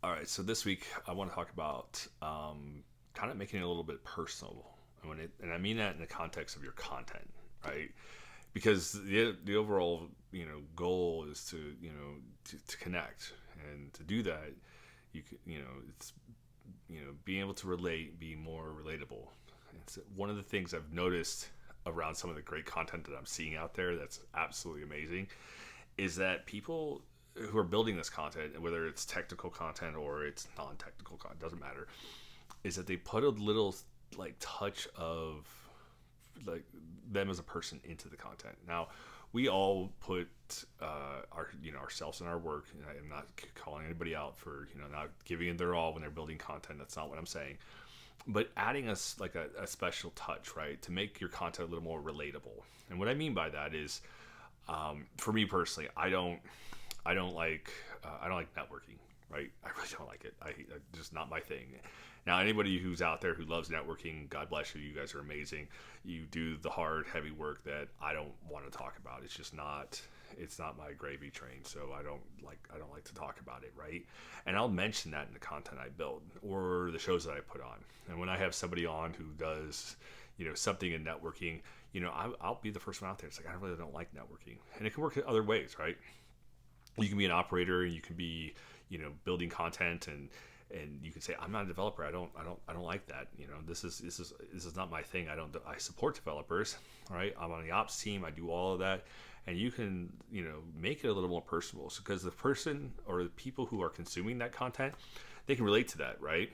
All right, so this week I want to talk about kind of making it a little bit personal, and I mean that in the context of your content, right? Because the overall goal is to to connect, and to do that, it's being able to relate, be more relatable. It's one of the things I've noticed around some of the great content that I'm seeing out there that's absolutely amazing is that people who are building this content, whether it's technical content or it's non-technical content, doesn't matter, is that they put a little like touch of like them as a person into the content. Now, we all put our ourselves in our work. And I'm not calling anybody out for not giving it their all when they're building content. That's not what I'm saying. But adding us like a special touch, right, to make your content a little more relatable. And what I mean by that is, for me personally, I don't like networking, right? I really don't like it. I just not my thing. Now, anybody who's out there who loves networking, God bless you. You guys are amazing. You do the hard, heavy work that I don't want to talk about. It's just not. It's not my gravy train, so I don't like to talk about it, right? And I'll mention that in the content I build or the shows that I put on. And when I have somebody on who does, something in networking, I'll be the first one out there. It's like I really don't like networking, and it can work in other ways, right? You can be an operator, and you can be building content, and you can say I'm not a developer. I don't like that. This is not my thing. I support developers. All right, I'm on the ops team. I do all of that, and you can make it a little more personal, because the person or the people who are consuming that content, they can relate to that, right?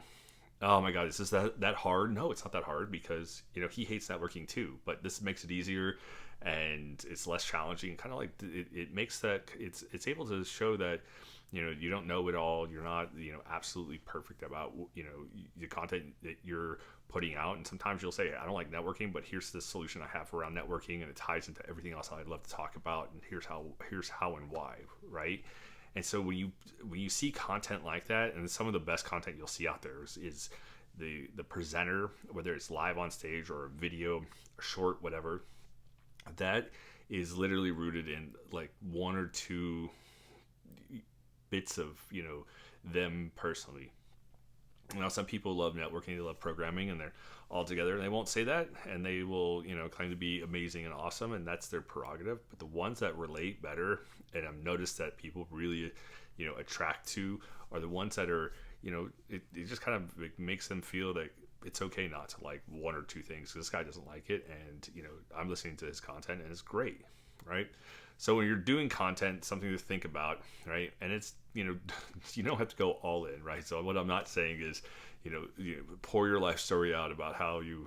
Oh my God, is this that hard? No, it's not that hard, because he hates networking too. But this makes it easier, and it's less challenging. Kind of like it makes that it's able to show that you don't know it all. You're not absolutely perfect about the content that you're putting out. And sometimes you'll say I don't like networking, but here's the solution I have around networking, and it ties into everything else I'd love to talk about. And here's how and why, right? And so when you see content like that, and some of the best content you'll see out there is the presenter, whether it's live on stage or a video, a short, whatever, that is literally rooted in like one or two bits of them personally. Some people love networking, they love programming, and they're all together, and they won't say that, and they will claim to be amazing and awesome, and that's their prerogative. But the ones that relate better, and I've noticed that people really attract to, are the ones that are it just kind of makes them feel like it's okay not to like one or two things. This guy doesn't like it, and I'm listening to his content, and it's great, right? So when you're doing content, something to think about, right? And it's you don't have to go all in, right? So what I'm not saying is pour your life story out about how you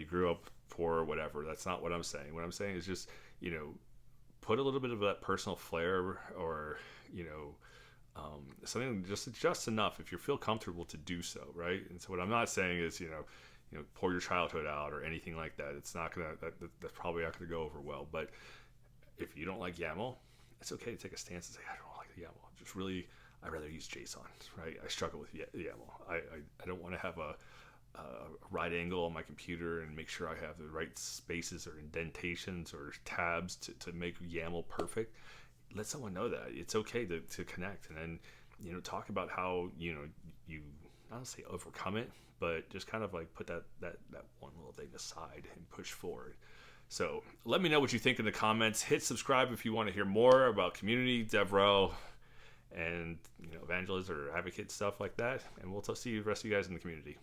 grew up poor or whatever. That's not what I'm saying. What I'm saying is just put a little bit of that personal flair, or something just enough if you feel comfortable to do so, right? And so what I'm not saying is pour your childhood out or anything like that. It's not gonna that's probably not gonna go over well. But if you don't like YAML, it's okay to take a stance and say I don't like the YAML. Just really, I'd rather use JSON, right? I struggle with YAML. I don't want to have a right angle on my computer and make sure I have the right spaces or indentations or tabs to make YAML perfect. Let someone know that it's okay to connect, and then talk about how you not say overcome it, but just kind of like put that one little thing aside and push forward. So let me know what you think in the comments. Hit subscribe if you want to hear more about community, DevRel, and evangelist or advocate stuff like that. And we'll see the rest of you guys in the community.